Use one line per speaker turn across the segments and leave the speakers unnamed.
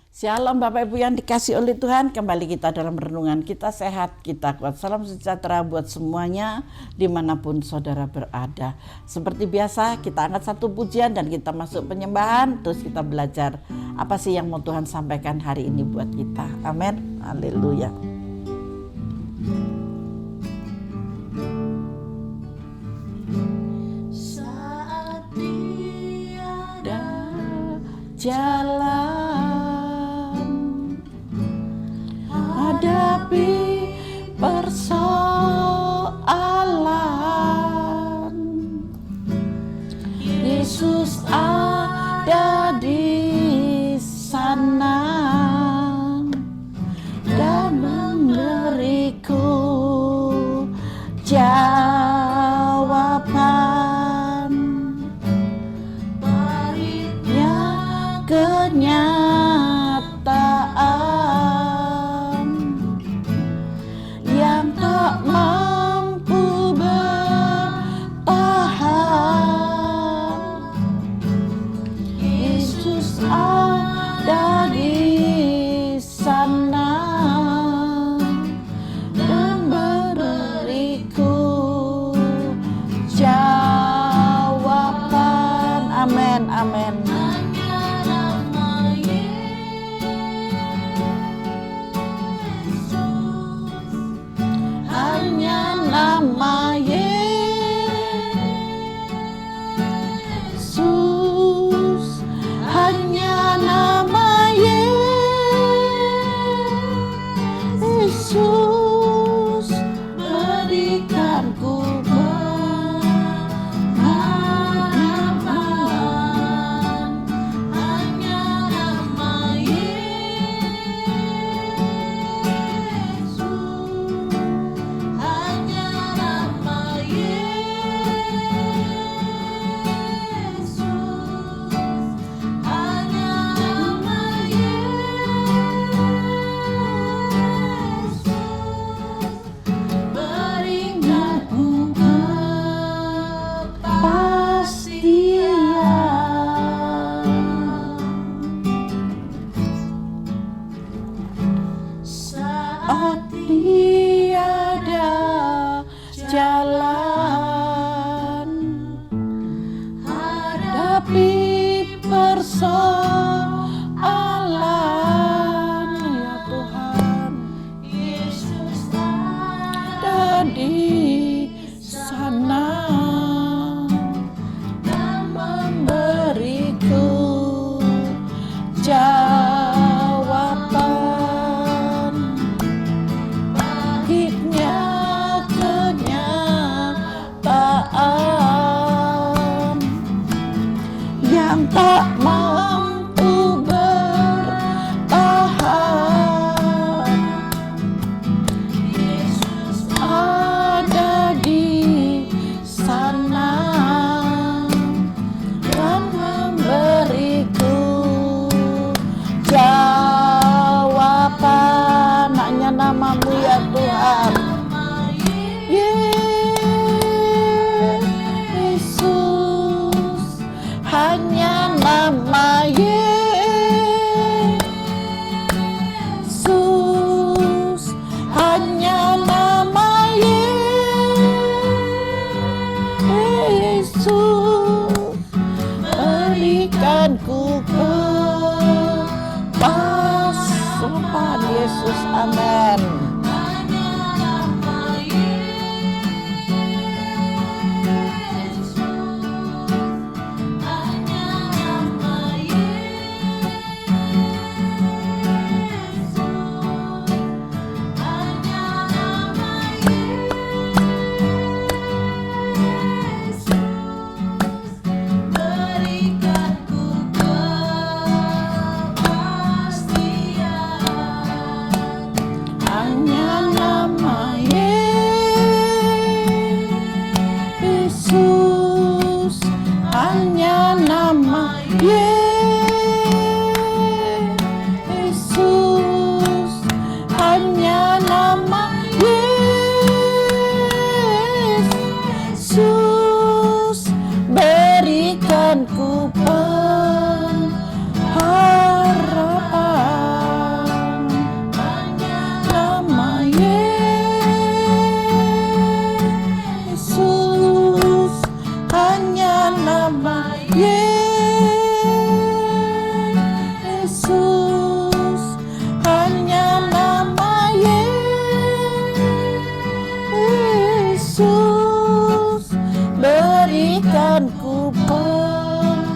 Shalom Bapak Ibu yang dikasih oleh Tuhan, kembali kita dalam renungan Kita Sehat, Kita Kuat. Salam sejahtera buat semuanya dimanapun saudara berada. Seperti biasa kita angkat satu pujian dan kita masuk penyembahan. Terus kita belajar apa sih yang mau Tuhan sampaikan hari ini buat kita. Amin, haleluya. Saat tiada jalan hadapi persoalan, Yesus ada di sana dan memberiku jawaban. Pahitnya kenyataan yang tak mampu bertahan, Yesus ada di sana dan beriku jawaban. Amin, amin. Nama Yesus, hanya nama Yesus, berikan ku pengharapan. Hanya nama Yesus, saat tiada jalan hadapi persoalan, ya Tuhan, Yesus ada di sana dan memberiku jawaban. Pahitnya kenyataan yang tak mampu bertahan, Yesus ada di sana dan memberiku jawaban. Hanya namamu ya Tuhan, Yesus, hanya nama Yesus, hanya nama Yesus, berikan ku kepastian. Yesus, amin. berikanku kepastian.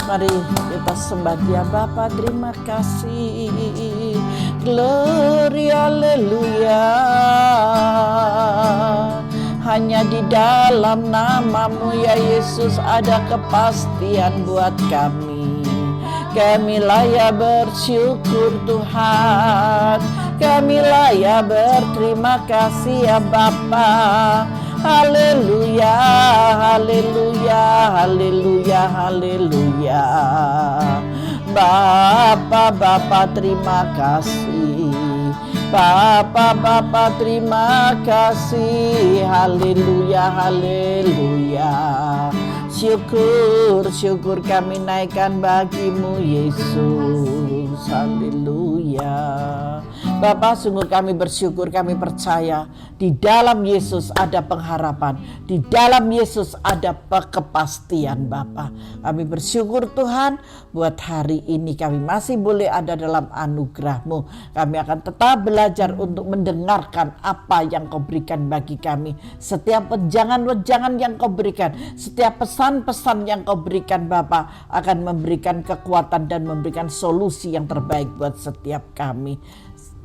Mari kita sembah Dia Bapa, terima kasih. Glory haleluya. Hanya di dalam nama-Mu ya Yesus ada kepastian buat kami. Kami layak bersyukur Tuhan. Kami layak berterima kasih ya Bapa. Haleluya, haleluya, haleluya, haleluya. Bapa terima kasih. Bapa terima kasih. Haleluya, haleluya. Syukur kami naikkan bagi-Mu Yesus. Haleluya. Bapa, sungguh kami bersyukur, kami percaya di dalam Yesus ada pengharapan, di dalam Yesus ada kepastian Bapa. Kami bersyukur Tuhan buat hari ini kami masih boleh ada dalam anugerah-Mu. Kami akan tetap belajar untuk mendengarkan apa yang Kau berikan bagi kami. Setiap wejangan-wejangan yang Kau berikan, setiap pesan-pesan yang Kau berikan Bapa akan memberikan kekuatan dan memberikan solusi yang terbaik buat setiap kami.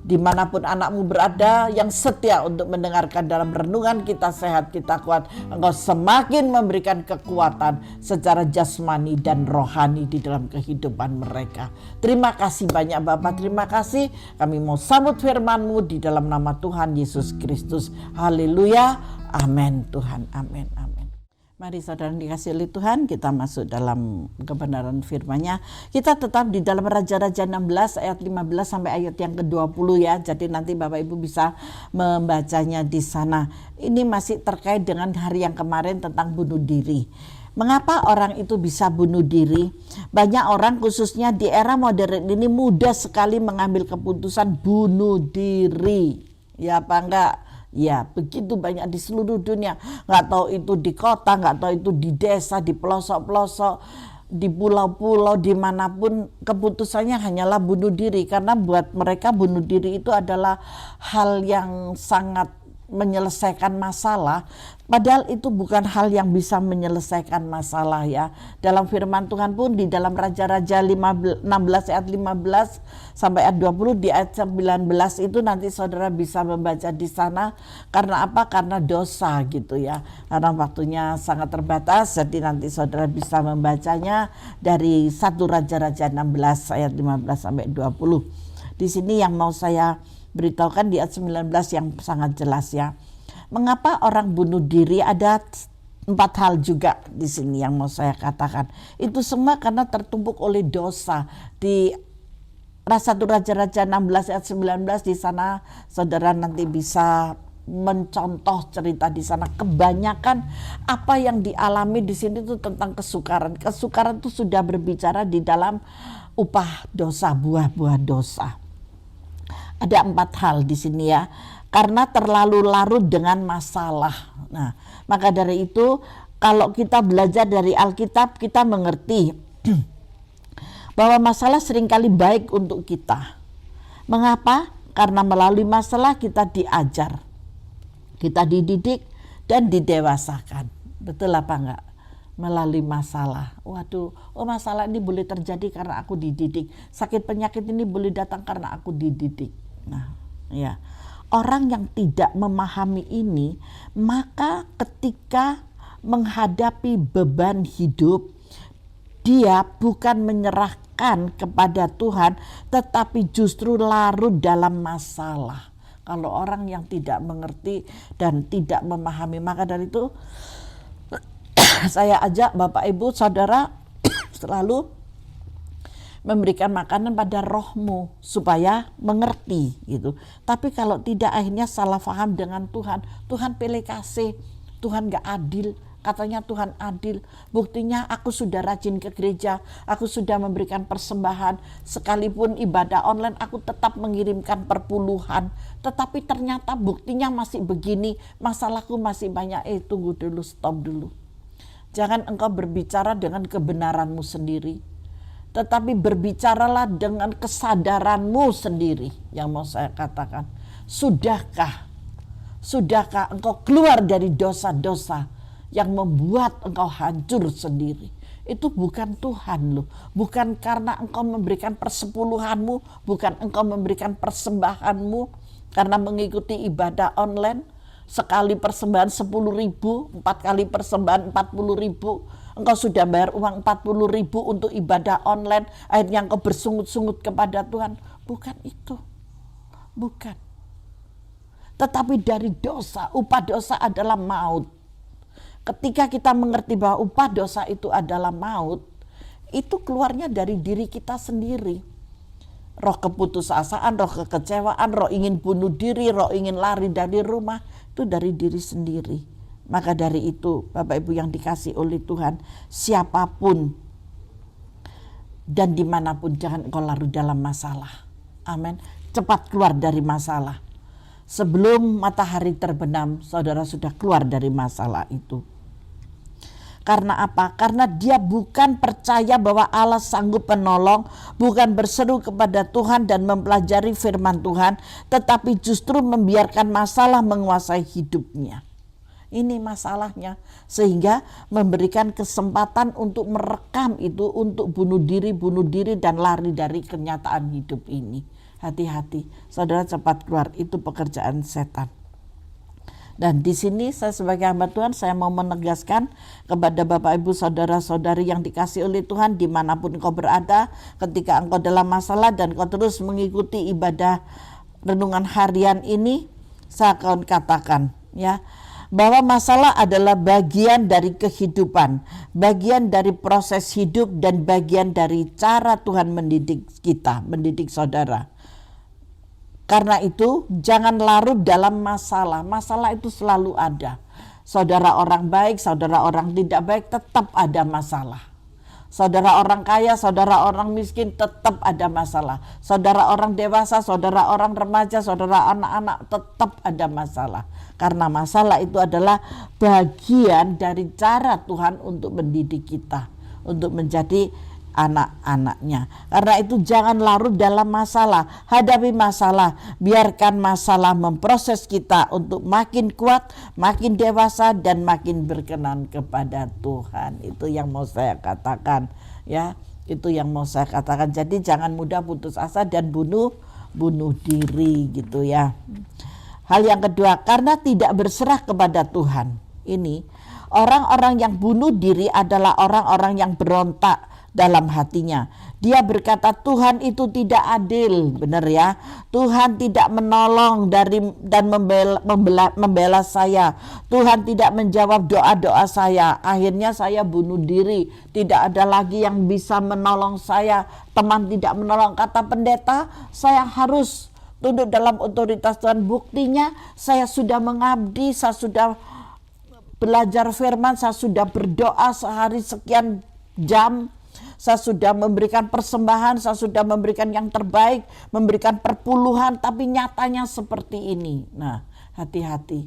Dimanapun anak-Mu berada yang setia untuk mendengarkan dalam renungan Kita Sehat Kita Kuat, Engkau semakin memberikan kekuatan secara jasmani dan rohani di dalam kehidupan mereka. Terima kasih banyak Bapak, terima kasih. Kami mau sambut firman-Mu di dalam nama Tuhan Yesus Kristus. Haleluya, amin Tuhan, amin, amin. Mari saudara dikasih oleh Tuhan, kita masuk dalam kebenaran firman-Nya. Kita tetap di dalam Raja-Raja 16 ayat 15 sampai ayat yang ke-20 ya. Jadi nanti Bapak Ibu bisa membacanya di sana. Ini masih terkait dengan hari yang kemarin tentang bunuh diri. Mengapa orang itu bisa bunuh diri? Banyak orang khususnya di era modern ini mudah sekali mengambil keputusan bunuh diri. Ya apa enggak? Ya begitu banyak di seluruh dunia. Nggak tahu itu di kota, nggak tahu itu di desa, di pelosok-pelosok, di pulau-pulau, dimanapun keputusannya hanyalah bunuh diri. Karena buat mereka bunuh diri itu adalah hal yang sangat menyelesaikan masalah. Padahal itu bukan hal yang bisa menyelesaikan masalah ya. Dalam firman Tuhan pun di dalam Raja-Raja 16 ayat 15 sampai ayat 20, di ayat 19 itu nanti saudara bisa membaca di sana. Karena apa? Karena dosa gitu ya. Karena waktunya sangat terbatas, jadi nanti saudara bisa membacanya dari 1 Raja-Raja 16 ayat 15 sampai 20. Di sini yang mau saya beritahukan di ayat 19 yang sangat jelas ya. Mengapa orang bunuh diri? Ada 4 hal juga di sini yang mau saya katakan. Itu semua karena tertumpuk oleh dosa. Di 1 Raja-Raja 16 ayat 19 di sana saudara nanti bisa mencontoh cerita di sana. Kebanyakan apa yang dialami di sini itu tentang kesukaran. Kesukaran itu sudah berbicara di dalam upah dosa, buah-buah dosa. Ada 4 hal di sini ya, karena terlalu larut dengan masalah. Nah, maka dari itu kalau kita belajar dari Alkitab, kita mengerti bahwa masalah seringkali baik untuk kita. Mengapa? Karena melalui masalah kita diajar, kita dididik dan didewasakan. Betul apa enggak? Melalui masalah. Waduh, masalah ini boleh terjadi karena aku dididik. Sakit penyakit ini boleh datang karena aku dididik. Nah, ya. Orang yang tidak memahami ini, maka ketika menghadapi beban hidup, dia bukan menyerahkan kepada Tuhan, tetapi justru larut dalam masalah. Kalau orang yang tidak mengerti dan tidak memahami, maka dari itu saya ajak Bapak Ibu Saudara selalu memberikan makanan pada rohmu supaya mengerti gitu. Tapi kalau tidak akhirnya salah paham dengan Tuhan. Tuhan pilih kasih, Tuhan gak adil. Katanya Tuhan adil, buktinya aku sudah rajin ke gereja, aku sudah memberikan persembahan, sekalipun ibadah online aku tetap mengirimkan perpuluhan, tetapi ternyata buktinya masih begini, masalahku masih banyak. Tunggu dulu, stop dulu. Jangan engkau berbicara dengan kebenaranmu sendiri, tetapi berbicaralah dengan kesadaranmu sendiri. Yang mau saya katakan, sudahkah engkau keluar dari dosa-dosa yang membuat engkau hancur sendiri? Itu bukan Tuhan loh. Bukan karena engkau memberikan persepuluhanmu, bukan engkau memberikan persembahanmu karena mengikuti ibadah online. Sekali persembahan 10.000, 4 kali persembahan 40.000. Engkau sudah bayar uang 40.000 untuk ibadah online, akhirnya engkau bersungut-sungut kepada Tuhan. Bukan itu. Bukan. Tetapi dari dosa, upah dosa adalah maut. Ketika kita mengerti bahwa upah dosa itu adalah maut, itu keluarnya dari diri kita sendiri. Roh keputusasaan, roh kekecewaan, roh ingin bunuh diri, roh ingin lari dari rumah, itu dari diri sendiri. Maka dari itu, Bapak Ibu yang dikasih oleh Tuhan, siapapun dan dimanapun jangan engkau larut dalam masalah. Amin. Cepat keluar dari masalah. Sebelum matahari terbenam, saudara sudah keluar dari masalah itu. Karena apa? Karena dia bukan percaya bahwa Allah sanggup menolong, bukan berseru kepada Tuhan dan mempelajari firman Tuhan, tetapi justru membiarkan masalah menguasai hidupnya. Ini masalahnya, sehingga memberikan kesempatan untuk merekam itu, untuk bunuh diri dan lari dari kenyataan hidup ini. Hati-hati, saudara, cepat keluar, itu pekerjaan setan. Dan di sini saya sebagai hamba Tuhan, saya mau menegaskan kepada Bapak Ibu saudara-saudari yang dikasih oleh Tuhan dimanapun engkau berada, ketika engkau dalam masalah dan engkau terus mengikuti ibadah renungan harian ini, saya akan katakan ya, bahwa masalah adalah bagian dari kehidupan, bagian dari proses hidup dan bagian dari cara Tuhan mendidik kita, mendidik saudara. Karena itu jangan larut dalam masalah. Masalah itu selalu ada. Saudara orang baik, saudara orang tidak baik, tetap ada masalah. Saudara orang kaya, saudara orang miskin, tetap ada masalah. Saudara orang dewasa, saudara orang remaja, saudara anak-anak, tetap ada masalah. Karena masalah itu adalah bagian dari cara Tuhan untuk mendidik kita, untuk menjadi anak-anaknya. Karena itu jangan larut dalam masalah, hadapi masalah, biarkan masalah memproses kita untuk makin kuat, makin dewasa dan makin berkenan kepada Tuhan. Itu yang mau saya katakan ya, itu yang mau saya katakan. Jadi jangan mudah putus asa dan bunuh diri gitu ya. Hal yang kedua, karena tidak berserah kepada Tuhan. Ini orang-orang yang bunuh diri adalah orang-orang yang berontak dalam hatinya. Dia berkata Tuhan itu tidak adil, benar ya. Tuhan tidak menolong dan membela saya. Tuhan tidak menjawab doa-doa saya. Akhirnya saya bunuh diri. Tidak ada lagi yang bisa menolong saya. Teman tidak menolong. Kata pendeta, saya harus tunduk dalam otoritas Tuhan. Buktinya saya sudah mengabdi, saya sudah belajar firman, saya sudah berdoa sehari sekian jam. Saya sudah memberikan persembahan, saya sudah memberikan yang terbaik, memberikan perpuluhan, tapi nyatanya seperti ini. Nah, hati-hati,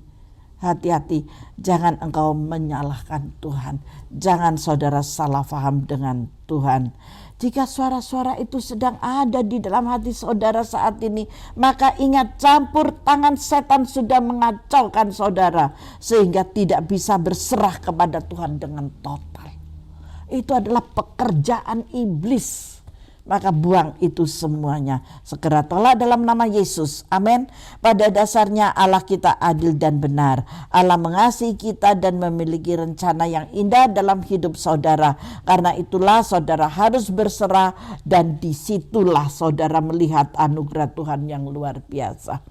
jangan engkau menyalahkan Tuhan. Jangan saudara salah paham dengan Tuhan. Jika suara-suara itu sedang ada di dalam hati saudara saat ini, maka ingat, campur tangan setan sudah mengacaukan saudara, sehingga tidak bisa berserah kepada Tuhan dengan total. Itu adalah pekerjaan iblis. Maka buang itu semuanya. Segera tolak dalam nama Yesus. Amin. Pada dasarnya Allah kita adil dan benar. Allah mengasihi kita dan memiliki rencana yang indah dalam hidup saudara. Karena itulah saudara harus berserah, dan disitulah saudara melihat anugerah Tuhan yang luar biasa.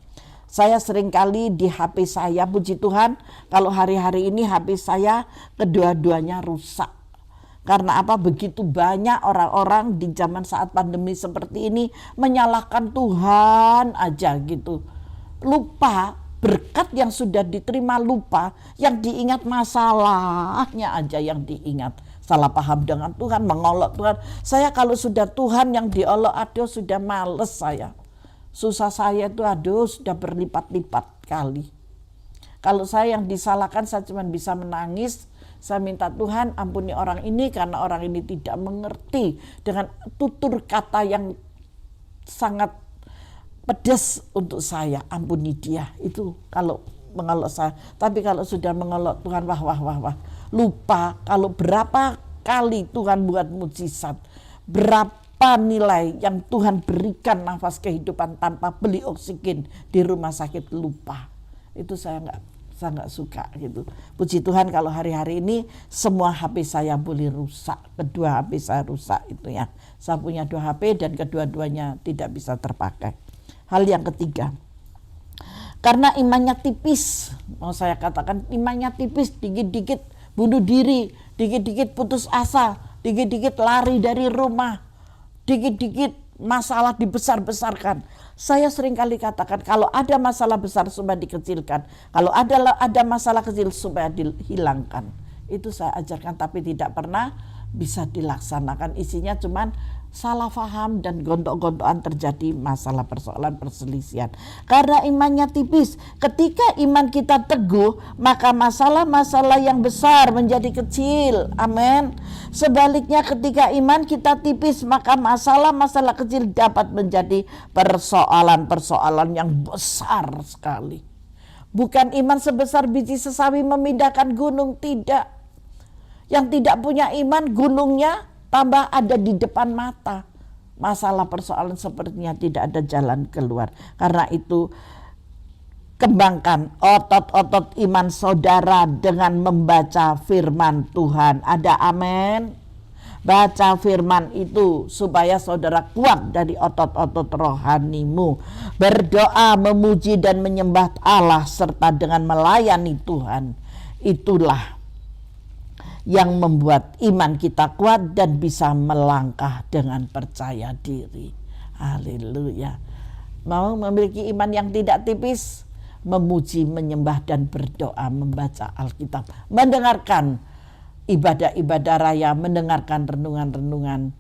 Saya seringkali di HP saya, puji Tuhan, kalau hari-hari ini HP saya kedua-duanya rusak. Karena apa? Begitu banyak orang-orang di zaman saat pandemi seperti ini menyalahkan Tuhan aja gitu. Lupa berkat yang sudah diterima, lupa yang diingat masalahnya aja yang diingat. Salah paham dengan Tuhan, mengolok Tuhan. Saya kalau sudah Tuhan yang diolok, aduh sudah males saya. Susah saya itu aduh sudah berlipat-lipat kali. Kalau saya yang disalahkan, saya cuma bisa menangis. Saya minta Tuhan ampuni orang ini karena orang ini tidak mengerti dengan tutur kata yang sangat pedas untuk saya. Ampuni dia. Itu kalau mengelak saya. Tapi kalau sudah mengelak Tuhan, wah. Lupa kalau berapa kali Tuhan buat mujizat. Berapa nilai yang Tuhan berikan nafas kehidupan tanpa beli oksigen di rumah sakit, lupa. Itu saya nggak suka gitu. Puji Tuhan kalau hari-hari ini semua HP saya boleh rusak. Kedua HP saya rusak itu ya. Saya punya 2 HP dan kedua-duanya tidak bisa terpakai. Hal yang ketiga, karena imannya tipis, mau saya katakan imannya tipis, dikit-dikit bunuh diri, dikit-dikit putus asa, dikit-dikit lari dari rumah, dikit-dikit masalah dibesar-besarkan. Saya sering kali katakan kalau ada masalah besar supaya dikecilkan, kalau ada masalah kecil supaya dihilangkan. Itu saya ajarkan tapi tidak pernah bisa dilaksanakan. Isinya cuman salah faham dan gontok-gontokan terjadi masalah persoalan perselisihan. Karena imannya tipis. Ketika iman kita teguh, maka masalah-masalah yang besar menjadi kecil. Amin. Sebaliknya ketika iman kita tipis, maka masalah-masalah kecil dapat menjadi persoalan-persoalan yang besar sekali. Bukan iman sebesar biji sesawi memindahkan gunung, tidak. Yang tidak punya iman, gunungnya tambah ada di depan mata. Masalah persoalan sepertinya tidak ada jalan keluar. Karena itu kembangkan otot-otot iman saudara dengan membaca firman Tuhan. Ada amin? Baca firman itu supaya saudara kuat dari otot-otot rohanimu. Berdoa, memuji dan menyembah Allah serta dengan melayani Tuhan. Itulah yang membuat iman kita kuat dan bisa melangkah dengan percaya diri. Haleluya. Mau memiliki iman yang tidak tipis, memuji, menyembah dan berdoa, membaca Alkitab, mendengarkan ibadah-ibadah raya, mendengarkan renungan-renungan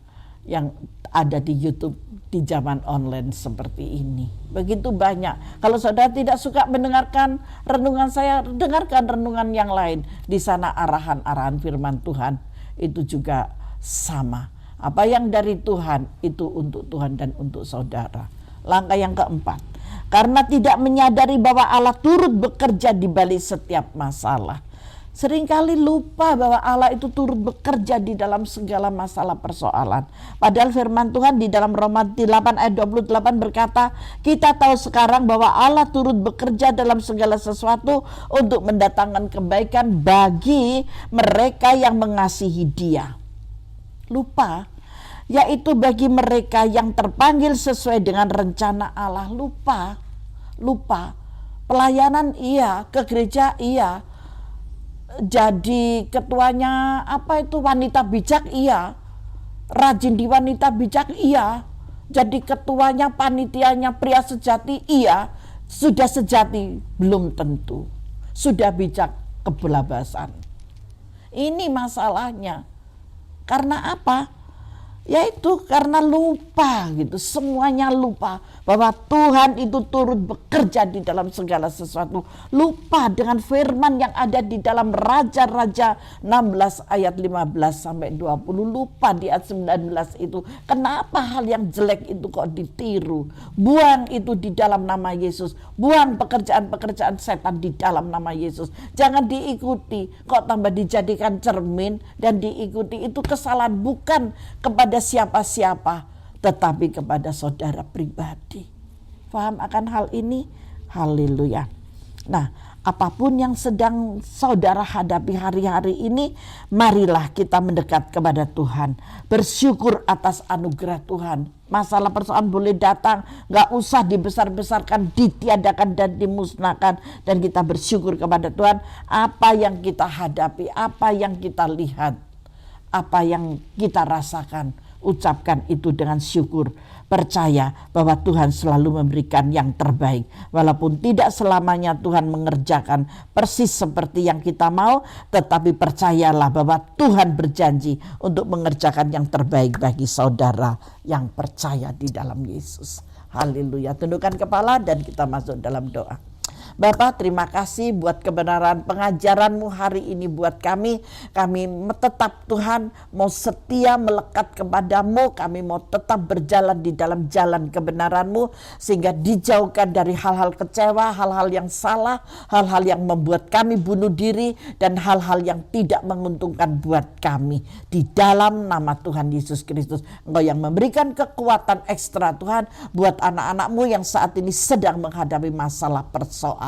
yang ada di YouTube di zaman online seperti ini. Begitu banyak. Kalau saudara tidak suka mendengarkan renungan saya, dengarkan renungan yang lain. Di sana arahan-arahan firman Tuhan itu juga sama. Apa yang dari Tuhan itu untuk Tuhan dan untuk saudara. Langkah yang keempat, karena tidak menyadari bahwa Allah turut bekerja di balik setiap masalah. Seringkali lupa bahwa Allah itu turut bekerja di dalam segala masalah persoalan. Padahal firman Tuhan di dalam Roma 8 ayat 28 berkata, kita tahu sekarang bahwa Allah turut bekerja dalam segala sesuatu untuk mendatangkan kebaikan bagi mereka yang mengasihi Dia. Lupa, yaitu bagi mereka yang terpanggil sesuai dengan rencana Allah. Lupa. Pelayanan iya, ke gereja iya, jadi ketuanya wanita bijak iya, rajin di wanita bijak iya, jadi ketuanya panitianya pria sejati iya. Sudah sejati belum tentu, sudah bijak kebelabasan. Ini masalahnya. Karena apa? Yaitu karena lupa gitu, semuanya lupa bahwa Tuhan itu turut bekerja di dalam segala sesuatu. Lupa dengan firman yang ada di dalam Raja-Raja 16 ayat 15 sampai 20. Lupa di ayat 19 itu. Kenapa hal yang jelek itu kok ditiru? Buang itu di dalam nama Yesus. Buang pekerjaan-pekerjaan setan di dalam nama Yesus. Jangan diikuti, kok tambah dijadikan cermin dan diikuti. Itu kesalahan bukan kepada siapa-siapa, tetapi kepada saudara pribadi. Paham akan hal ini? Haleluya. Nah, apapun yang sedang saudara hadapi hari-hari ini, marilah kita mendekat kepada Tuhan. Bersyukur atas anugerah Tuhan. Masalah persoalan boleh datang, gak usah dibesar-besarkan, ditiadakan dan dimusnahkan. Dan kita bersyukur kepada Tuhan apa yang kita hadapi, apa yang kita lihat. apa yang kita rasakan, ucapkan itu dengan syukur. Percaya bahwa Tuhan selalu memberikan yang terbaik. Walaupun tidak selamanya Tuhan mengerjakan persis seperti yang kita mau, tetapi percayalah bahwa Tuhan berjanji untuk mengerjakan yang terbaik bagi saudara yang percaya di dalam Yesus. Haleluya. Tundukkan kepala dan kita masuk dalam doa. Bapak, terima kasih buat kebenaran pengajaran-Mu hari ini buat kami. Kami tetap Tuhan mau setia melekat kepada-Mu. Kami mau tetap berjalan di dalam jalan kebenaran-Mu. Sehingga dijauhkan dari hal-hal kecewa, hal-hal yang salah, hal-hal yang membuat kami bunuh diri, dan hal-hal yang tidak menguntungkan buat kami. Di dalam nama Tuhan Yesus Kristus, Engkau yang memberikan kekuatan ekstra Tuhan buat anak-anak-Mu yang saat ini sedang menghadapi masalah persoalan.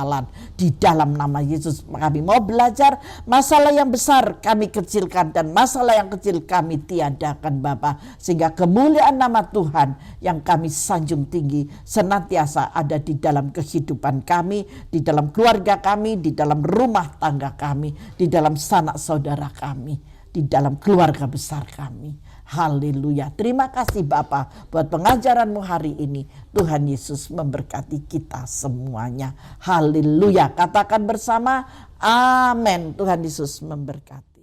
Di dalam nama Yesus kami mau belajar masalah yang besar kami kecilkan dan masalah yang kecil kami tiadakan Bapa, sehingga kemuliaan nama Tuhan yang kami sanjung tinggi senantiasa ada di dalam kehidupan kami, di dalam keluarga kami, di dalam rumah tangga kami, di dalam sanak saudara kami, di dalam keluarga besar kami. Haleluya. Terima kasih Bapa buat pengajaran-Mu hari ini. Tuhan Yesus memberkati kita semuanya. Haleluya. Katakan bersama, amin. Tuhan Yesus memberkati.